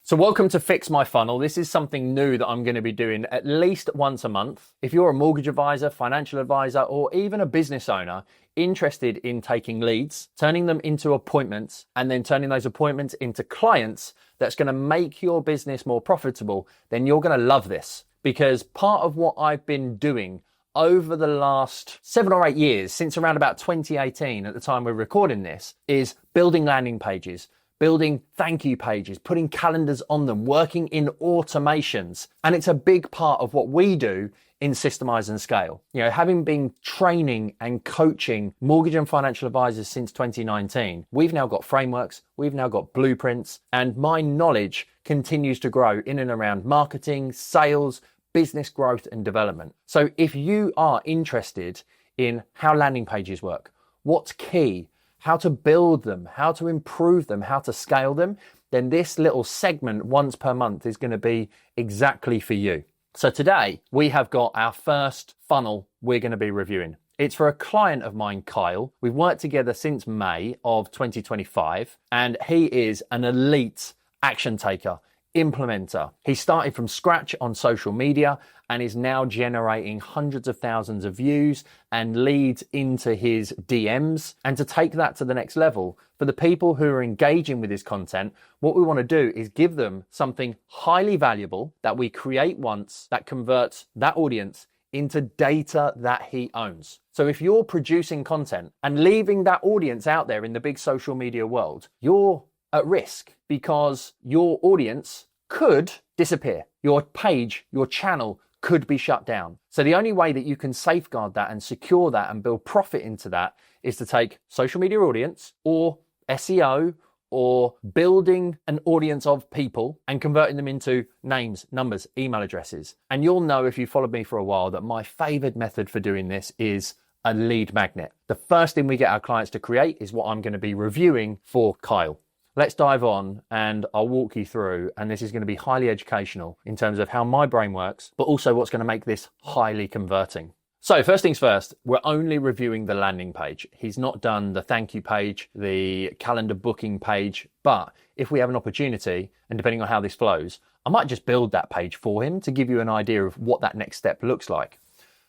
So welcome to Fix My Funnel. This is something new that I'm going to be doing at least once a month. If you're a mortgage advisor, financial advisor, or even a business owner interested in taking leads, turning them into appointments, and then turning those appointments into clients that's going to make your business more profitable, then you're going to love this. Because part of what I've been doing over the last 7 or 8 years, since around about 2018 at the time we're recording this, is building landing pages, building thank you pages, putting calendars on them, working in automations. And it's a big part of what we do in Systemise and Scale. You know, having been training and coaching mortgage and financial advisors since 2019, we've now got frameworks, we've now got blueprints, and my knowledge continues to grow in and around marketing, sales, business growth and development. So if you are interested in how landing pages work, what's key, how to build them, how to improve them, how to scale them, then this little segment once per month is going to be exactly for you. So today we have got our first funnel we're going to be reviewing. It's for a client of mine, Kyle. We've worked together since May of 2025, and he is an elite action taker, implementer. He started from scratch on social media and is now generating hundreds of thousands of views and leads into his DMs. And to take that to the next level, for the people who are engaging with his content, what we want to do is give them something highly valuable that we create once that converts that audience into data that he owns. So if you're producing content and leaving that audience out there in the big social media world, you're at risk because your audience could disappear. Your page, your channel could be shut down. So the only way that you can safeguard that and secure that and build profit into that is to take social media audience or SEO or building an audience of people and converting them into names, numbers, email addresses. And you'll know if you followed me for a while that my favored method for doing this is a lead magnet. The first thing we get our clients to create is what I'm going to be reviewing for Kyle. Let's dive on and I'll walk you through, and this is going to be highly educational in terms of how my brain works, but also what's going to make this highly converting. So first things first, we're only reviewing the landing page. He's not done the thank you page, the calendar booking page, but if we have an opportunity, and depending on how this flows, I might just build that page for him to give you an idea of what that next step looks like.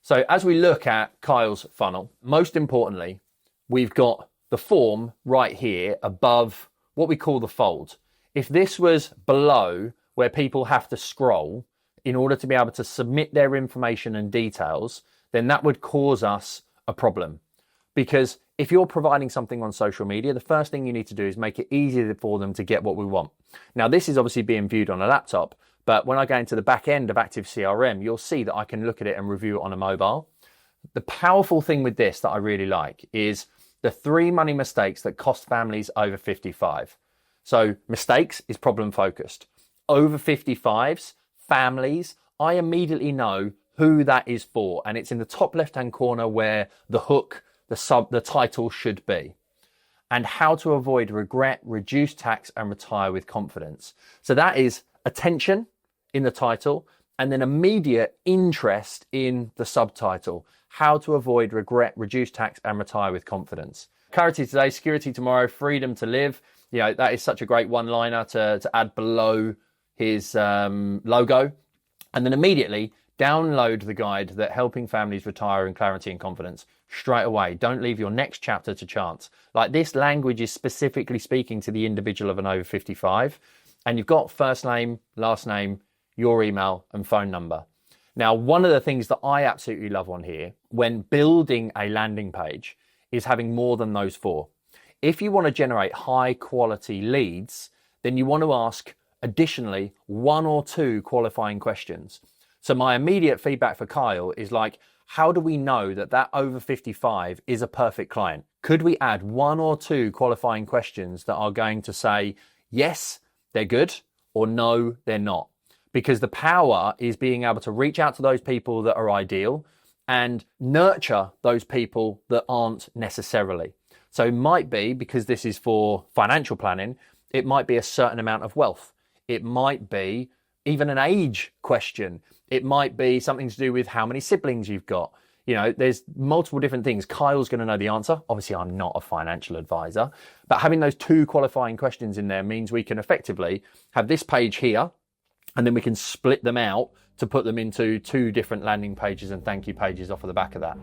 So as we look at Kyle's funnel, most importantly, we've got the form right here above what we call the fold. If this was below where people have to scroll in order to be able to submit their information and details, then that would cause us a problem. Because if you're providing something on social media, the first thing you need to do is make it easier for them to get what we want. Now, this is obviously being viewed on a laptop, but when I go into the back end of Active CRM, you'll see that I can look at it and review it on a mobile. The powerful thing with this that I really like is the 3 money mistakes that cost families over 55. So mistakes is problem focused. Over 55s, families, I immediately know who that is for. And it's in the top left-hand corner where the hook, the title should be. And how to avoid regret, reduce tax and retire with confidence. So that is attention in the title and then immediate interest in the subtitle. How to avoid regret, reduce tax and retire with confidence. Clarity today, security tomorrow, freedom to live. You know, that is such a great one-liner to add below his logo. And then immediately download the guide that helping families retire in clarity and confidence straight away. Don't leave your next chapter to chance. Like, this language is specifically speaking to the individual of an over 55. And you've got first name, last name, your email and phone number. Now, one of the things that I absolutely love on here when building a landing page is having more than those 4. If you want to generate high quality leads, then you want to ask additionally 1 or 2 qualifying questions. So my immediate feedback for Kyle is like, how do we know that that over 55 is a perfect client? Could we add 1 or 2 qualifying questions that are going to say, yes, they're good, or no, they're not? Because the power is being able to reach out to those people that are ideal and nurture those people that aren't necessarily. So it might be, because this is for financial planning, it might be a certain amount of wealth. It might be even an age question. It might be something to do with how many siblings you've got. You know, there's multiple different things. Kyle's going to know the answer. Obviously, I'm not a financial advisor, but having those 2 qualifying questions in there means we can effectively have this page here, and then we can split them out to put them into 2 different landing pages and thank you pages off of the back of that.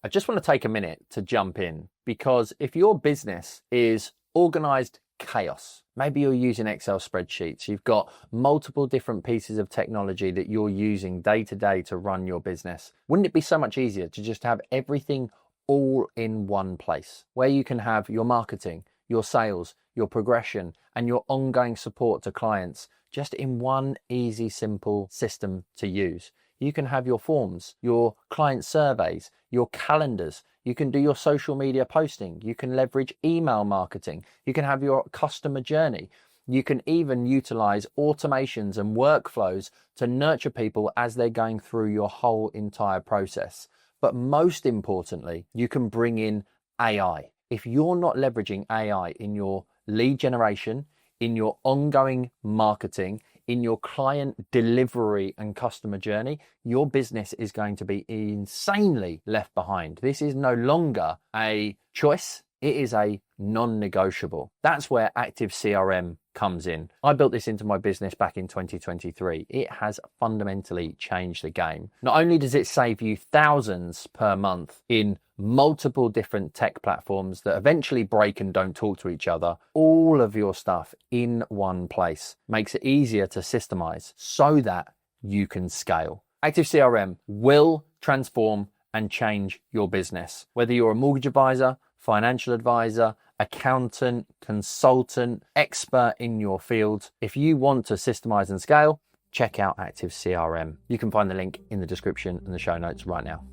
I just want to take a minute to jump in, because if your business is organized chaos, maybe you're using Excel spreadsheets, you've got multiple different pieces of technology that you're using day to day to run your business, wouldn't it be so much easier to just have everything all in one place, where you can have your marketing, your sales, your progression, and your ongoing support to clients just in one easy, simple system to use? You can have your forms, your client surveys, your calendars. You can do your social media posting. You can leverage email marketing. You can have your customer journey. You can even utilize automations and workflows to nurture people as they're going through your whole entire process. But most importantly, you can bring in AI. If you're not leveraging AI in your lead generation, in your ongoing marketing, in your client delivery and customer journey, your business is going to be insanely left behind. This is no longer a choice. It is a non-negotiable. That's where Active CRM comes in. I built this into my business back in 2023. It has fundamentally changed the game. Not only does it save you thousands per month in multiple different tech platforms that eventually break and don't talk to each other, all of your stuff in one place makes it easier to systemize so that you can scale. Active CRM will transform and change your business. Whether you're a mortgage advisor, financial advisor, accountant, consultant, expert in your field, if you want to systemize and scale, check out Active CRM. You can find the link in the description and the show notes right now.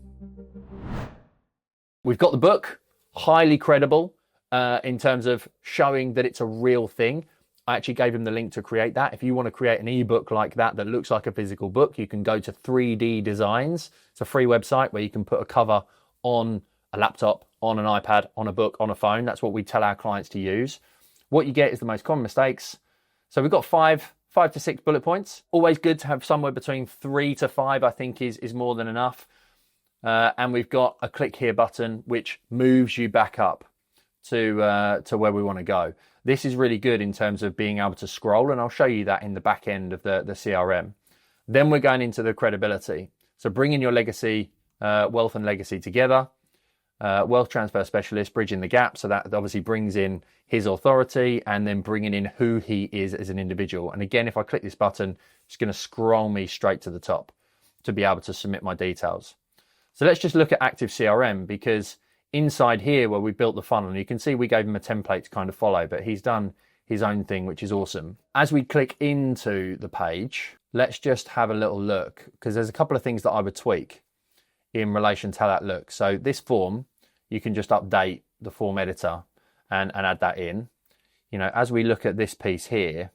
We've got the book, highly credible in terms of showing that it's a real thing. I actually gave him the link to create that. If you want to create an ebook like that that looks like a physical book, you can go to 3D Designs. It's a free website where you can put a cover on a laptop, on an iPad, on a book, on a phone. That's what we tell our clients to use. What you get is the most common mistakes. So we've got five to six bullet points. Always good to have somewhere between 3 to 5, I think is more than enough. And we've got a click here button, which moves you back up to where we want to go. This is really good in terms of being able to scroll, and I'll show you that in the back end of the CRM. Then we're going into the credibility. So bringing your legacy, wealth and legacy together. Wealth transfer specialist, bridging the gap. So that obviously brings in his authority and then bringing in who he is as an individual. And again, if I click this button, it's going to scroll me straight to the top to be able to submit my details. So let's just look at Active CRM, because inside here where we built the funnel, and you can see we gave him a template to kind of follow, but he's done his own thing, which is awesome. As we click into the page, let's just have a little look, because there's a couple of things that I would tweak in relation to how that looks. So this form, you can just update the form editor and add that in. You know, as we look at this piece here,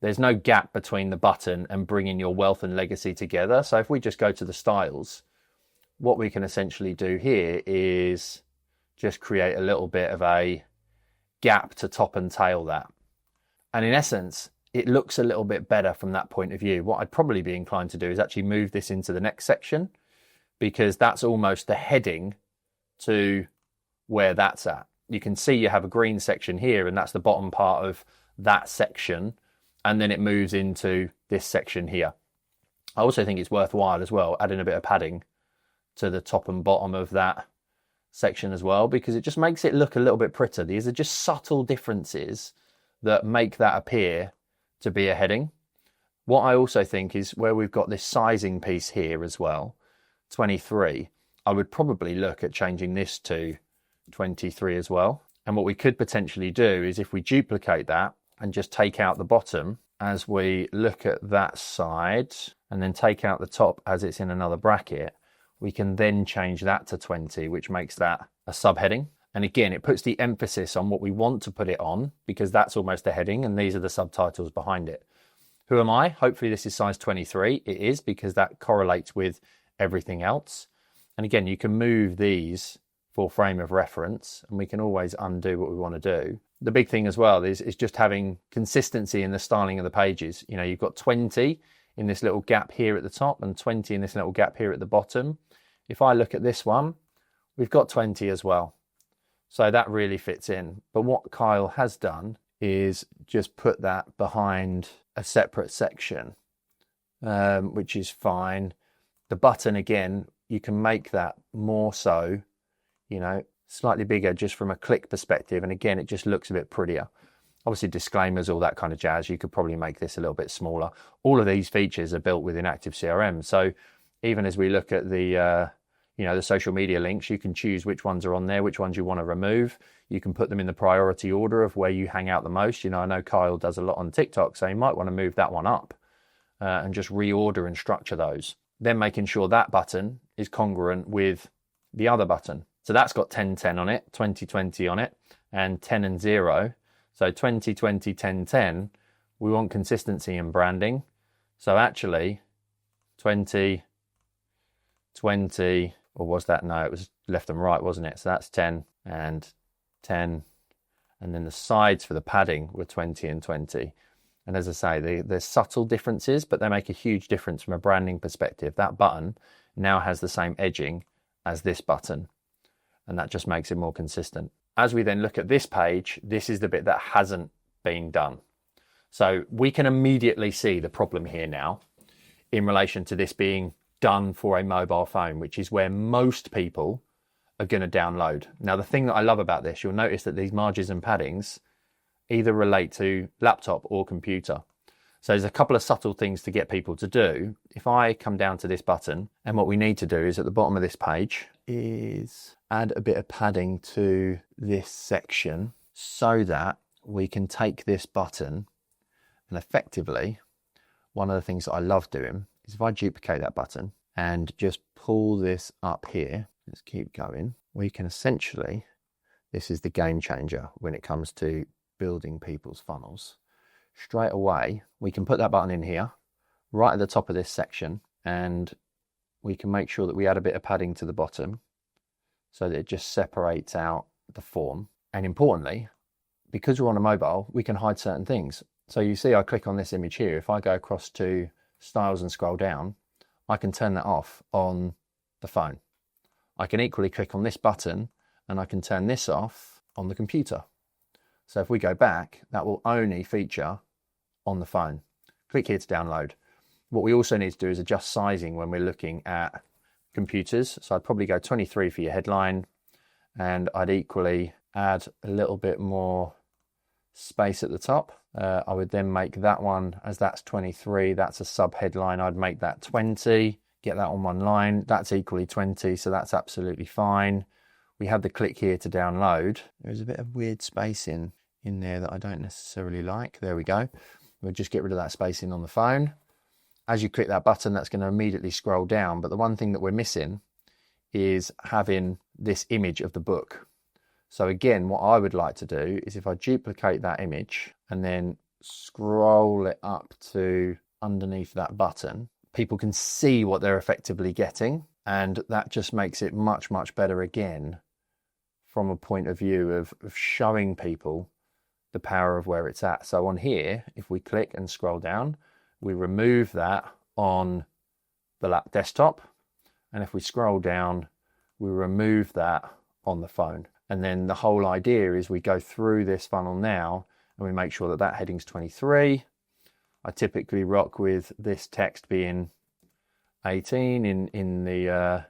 there's no gap between the button and bringing your wealth and legacy together. So if we just go to the styles, what we can essentially do here is just create a little bit of a gap to top and tail that. And in essence, it looks a little bit better from that point of view. What I'd probably be inclined to do is actually move this into the next section, because that's almost the heading to where that's at. You can see you have a green section here, and that's the bottom part of that section. And then it moves into this section here. I also think it's worthwhile as well adding a bit of padding to the top and bottom of that section as well, because it just makes it look a little bit prettier. These are just subtle differences that make that appear to be a heading. What I also think is where we've got this sizing piece here as well, 23, I would probably look at changing this to 23 as well. And what we could potentially do is if we duplicate that and just take out the bottom as we look at that side, and then take out the top as it's in another bracket, we can then change that to 20, which makes that a subheading. And again, it puts the emphasis on what we want to put it on, because that's almost a heading and these are the subtitles behind it. Who am I? Hopefully this is size 23. It is, because that correlates with everything else. And again, you can move these for frame of reference, and we can always undo what we want to do. The big thing as well is just having consistency in the styling of the pages. You know, you've got 20 in this little gap here at the top and 20 in this little gap here at the bottom. If I look at this one, we've got 20 as well. So that really fits in. But what Kyle has done is just put that behind a separate section, which is fine. The button, again, you can make that more so, you know, slightly bigger just from a click perspective. And again, it just looks a bit prettier. Obviously disclaimers, all that kind of jazz. You could probably make this a little bit smaller. All of these features are built within Active CRM. So even as we look at the, the social media links, you can choose which ones are on there, which ones you want to remove. You can put them in the priority order of where you hang out the most. I know Kyle does a lot on TikTok, so you might want to move that one up and just reorder and structure those. Then making sure that button is congruent with the other button. So that's got 1010 on it, 2020 on it, and 10 and 0. So 2020, 1010, we want consistency in branding. So actually, 20, 20, or was that? No, it was left and right, wasn't it? So that's 10 and 10. And then the sides for the padding were 20 and 20. And as I say, there's subtle differences, but they make a huge difference from a branding perspective. That button now has the same edging as this button, and that just makes it more consistent. As we then look at this page, this is the bit that hasn't been done. So we can immediately see the problem here now in relation to this being done for a mobile phone, which is where most people are going to download. Now, the thing that I love about this, you'll notice that these margins and paddings either relate to laptop or computer. So there's a couple of subtle things to get people to do. If I come down to this button, and what we need to do is at the bottom of this page is add a bit of padding to this section so that we can take this button and effectively, one of the things that I love doing is if I duplicate that button and just pull this up here, let's keep going, we can essentially, this is the game changer when it comes to building people's funnels. Straight away, we can put that button in here, right at the top of this section, and we can make sure that we add a bit of padding to the bottom so that it just separates out the form. And importantly, because we're on a mobile, we can hide certain things. So you see I click on this image here. If I go across to styles and scroll down, I can turn that off on the phone. I can equally click on this button and I can turn this off on the computer. So if we go back, that will only feature on the phone. Click here to download. What we also need to do is adjust sizing when we're looking at computers. So I'd probably go 23 for your headline, and I'd equally add a little bit more space at the top. I would then make that one, as that's 23, that's a sub headline, I'd make that 20, get that on one line, that's equally 20, so that's absolutely fine. We have the click here to download. There's a bit of weird spacing in there that I don't necessarily like. There we go. We'll just get rid of that spacing on the phone. As you click that button, that's going to immediately scroll down. But the one thing that we're missing is having this image of the book. So again, what I would like to do is if I duplicate that image and then scroll it up to underneath that button, people can see what they're effectively getting. And that just makes it much, much better again from a point of view of showing people the power of where it's at. So on here, if we click and scroll down, we remove that on the lap desktop. And if we scroll down, we remove that on the phone. And then the whole idea is we go through this funnel now and we make sure that that heading's 23. I typically rock with this text being 18 in the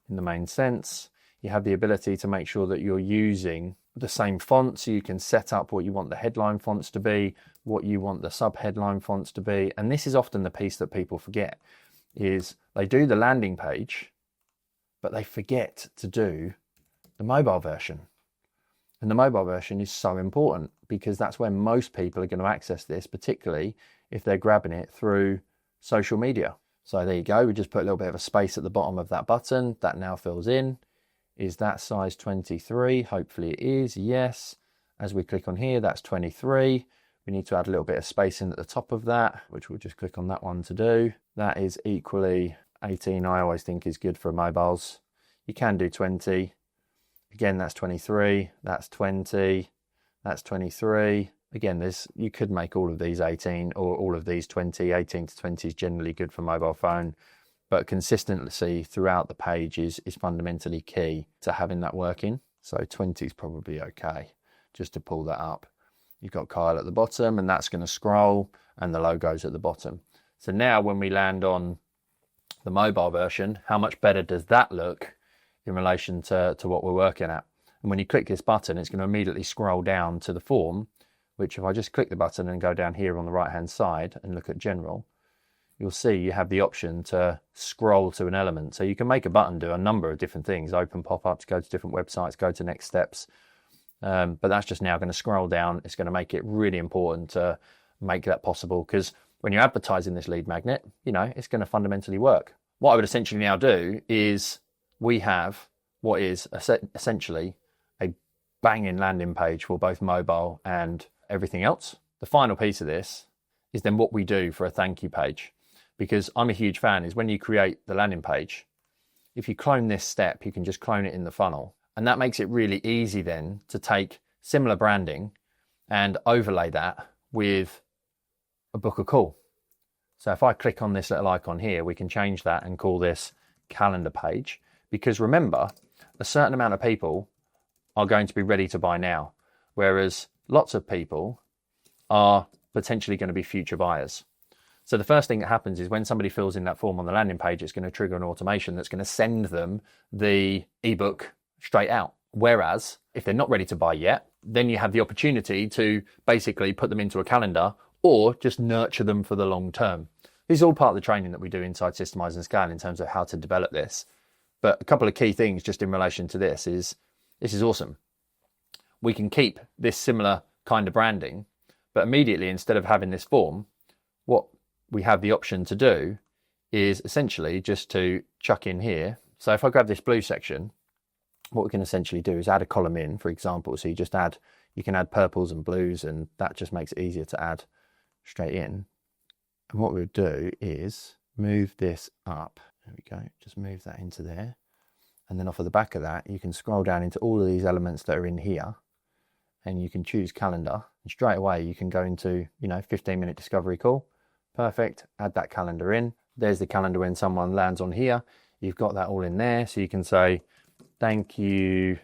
main sense. You have the ability to make sure that you're using the same font, so you can set up what you want the headline fonts to be, what you want the sub headline fonts to be. And this is often the piece that people forget, is they do the landing page, but they forget to do the mobile version. And the mobile version is so important because that's where most people are going to access this, particularly if they're grabbing it through social media. So there you go. We just put a little bit of a space at the bottom of that button. That now fills in. Is that size 23? Hopefully it is. Yes. As we click on here, that's 23. We need to add a little bit of spacing at the top of that, which we'll just click on that one to do. That is equally 18. I always think is good for mobiles. You can do 20. Again, that's 23. That's 20. That's 23. Again, you could make all of these 18 or all of these 20. 18 to 20 is generally good for mobile phone. but consistency throughout the page is fundamentally key to having that working. So 20 is probably okay, just to pull that up. You've got Kyle at the bottom, and that's going to scroll, and the logo's at the bottom. So now when we land on the mobile version, how much better does that look in relation to what we're working at? And when you click this button, it's going to immediately scroll down to the form, which if I just click the button and go down here on the right hand side and look at general, you'll see you have the option to scroll to an element. So you can make a button do a number of different things, open pop-ups, go to different websites, go to next steps. But that's just now going to scroll down. It's going to make it really important to make that possible, because when you're advertising this lead magnet, it's going to fundamentally work. What I would essentially now do is we have what is essentially a banging landing page for both mobile and everything else. The final piece of this is then what we do for a thank you page, because I'm a huge fan is when you create the landing page, if you clone this step, you can just clone it in the funnel. And that makes it really easy then to take similar branding and overlay that with a book a call. So if I click on this little icon here, we can change that and call this calendar page, because remember, a certain amount of people are going to be ready to buy now, whereas lots of people are potentially going to be future buyers. So the first thing that happens is when somebody fills in that form on the landing page, it's going to trigger an automation that's going to send them the ebook straight out. Whereas if they're not ready to buy yet, then you have the opportunity to basically put them into a calendar or just nurture them for the long term. This is all part of the training that we do inside Systemise Scale in terms of how to develop this. But a couple of key things just in relation to this is awesome. We can keep this similar kind of branding, but immediately instead of having this form, what we have the option to do is essentially just to chuck in here. So if I grab this blue section, what we can essentially do is add a column in, for example. So you can add purples and blues, and that just makes it easier to add straight in. And what we'll do is move this up. There we go, just move that into there. And then off of the back of that, you can scroll down into all of these elements that are in here, and you can choose calendar. And straight away, you can go into, 15-minute discovery call. Perfect, add that calendar in. There's the calendar when someone lands on here. You've got that all in there. So you can say, thank you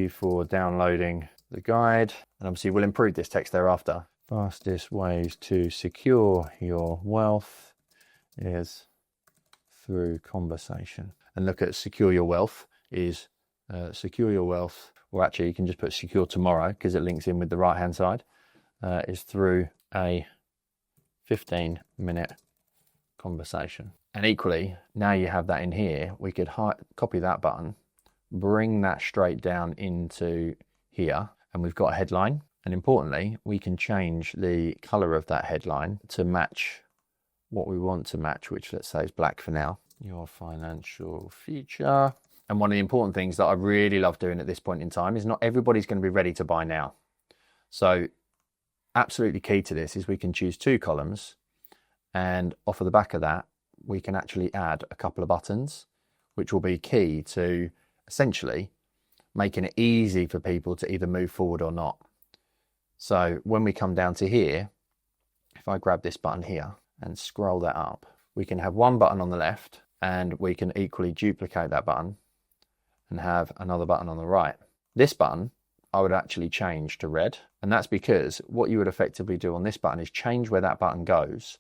for downloading the guide. And obviously we'll improve this text thereafter. Fastest ways to secure your wealth is through conversation. And look at secure your wealth is secure your wealth, or actually you can just put secure tomorrow because it links in with the right hand side, is through a 15-minute conversation. And equally, now you have that in here, we could copy that button, bring that straight down into here, and we've got a headline. And importantly, we can change the color of that headline to match what we want to match, which let's say is black for now. Your financial future. And one of the important things that I really love doing at this point in time is not everybody's going to be ready to buy now. So absolutely key to this is we can choose 2 columns, and off of the back of that, we can actually add a couple of buttons, which will be key to essentially making it easy for people to either move forward or not. So when we come down to here, if I grab this button here and scroll that up, we can have one button on the left, and we can equally duplicate that button and have another button on the right. This button I would actually change to red, and that's because what you would effectively do on this button is change where that button goes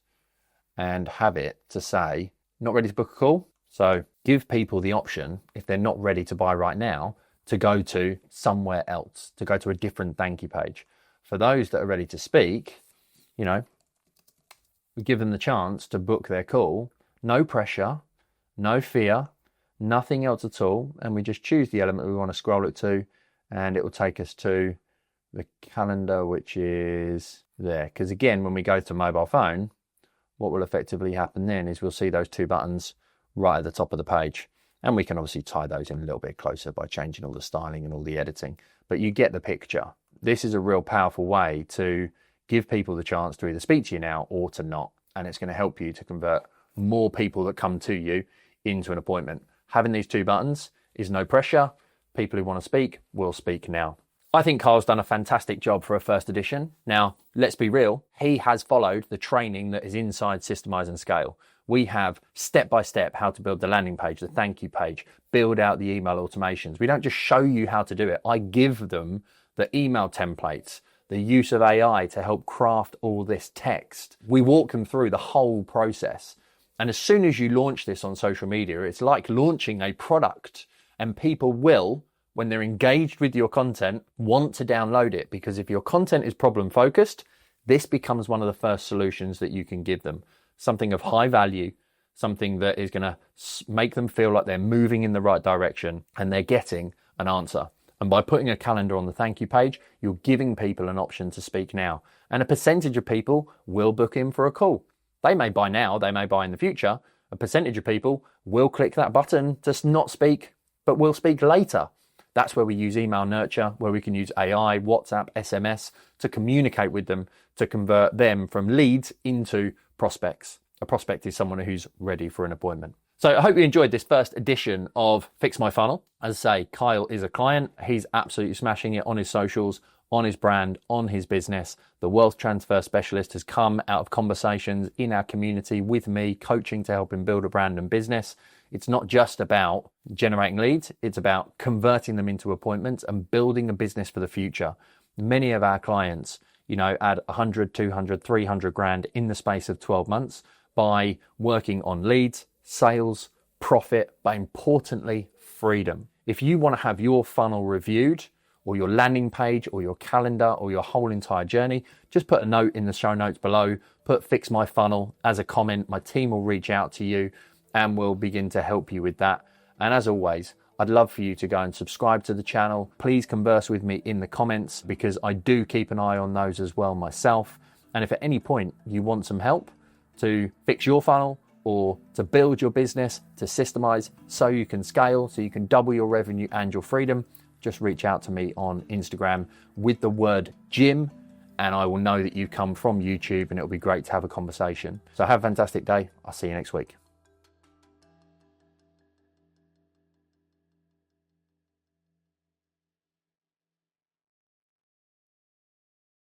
and have it to say not ready to book a call. So give people the option, if they're not ready to buy right now, to go to somewhere else, to go to a different thank you page. For those that are ready to speak, we give them the chance to book their call. No pressure, no fear, nothing else at all. And we just choose the element we want to scroll it to, and it will take us to the calendar, which is there. Because again, when we go to mobile phone, what will effectively happen then is we'll see those 2 buttons right at the top of the page. And we can obviously tie those in a little bit closer by changing all the styling and all the editing. But you get the picture. This is a real powerful way to give people the chance to either speak to you now or to not. And it's going to help you to convert more people that come to you into an appointment. Having these 2 buttons is no pressure. People who want to speak will speak now. I think Kyle's done a fantastic job for a first edition. Now, let's be real, he has followed the training that is inside Systemise Scale. We have step-by-step how to build the landing page, the thank you page, build out the email automations. We don't just show you how to do it. I give them the email templates, the use of AI to help craft all this text. We walk them through the whole process. And as soon as you launch this on social media, it's like launching a product, and people will, when they're engaged with your content, want to download it, because if your content is problem focused, this becomes one of the first solutions that you can give them. Something of high value, something that is going to make them feel like they're moving in the right direction and they're getting an answer. And by putting a calendar on the thank you page, you're giving people an option to speak now. And a percentage of people will book in for a call. They may buy now, they may buy in the future. A percentage of people will click that button to not speak, but will speak later. That's where we use email nurture, where we can use AI, WhatsApp, SMS to communicate with them, to convert them from leads into prospects. A prospect is someone who's ready for an appointment. So I hope you enjoyed this first edition of Fix My Funnel. As I say, Kyle is a client. He's absolutely smashing it on his socials, on his brand, on his business. The wealth transfer specialist has come out of conversations in our community with me, coaching to help him build a brand and business. It's not just about generating leads, it's about converting them into appointments and building a business for the future. Many of our clients, add 100, 200, 300 grand in the space of 12 months by working on leads, sales, profit, but importantly, freedom. If you want to have your funnel reviewed, or your landing page, or your calendar, or your whole entire journey, just put a note in the show notes below, put Fix My Funnel as a comment. My team will reach out to you and we'll begin to help you with that. And as always, I'd love for you to go and subscribe to the channel. Please converse with me in the comments, because I do keep an eye on those as well myself. And if at any point you want some help to fix your funnel, or to build your business, to systemize so you can scale, so you can double your revenue and your freedom, just reach out to me on Instagram with the word Jim, and I will know that you come from YouTube, and it'll be great to have a conversation. So have a fantastic day. I'll see you next week.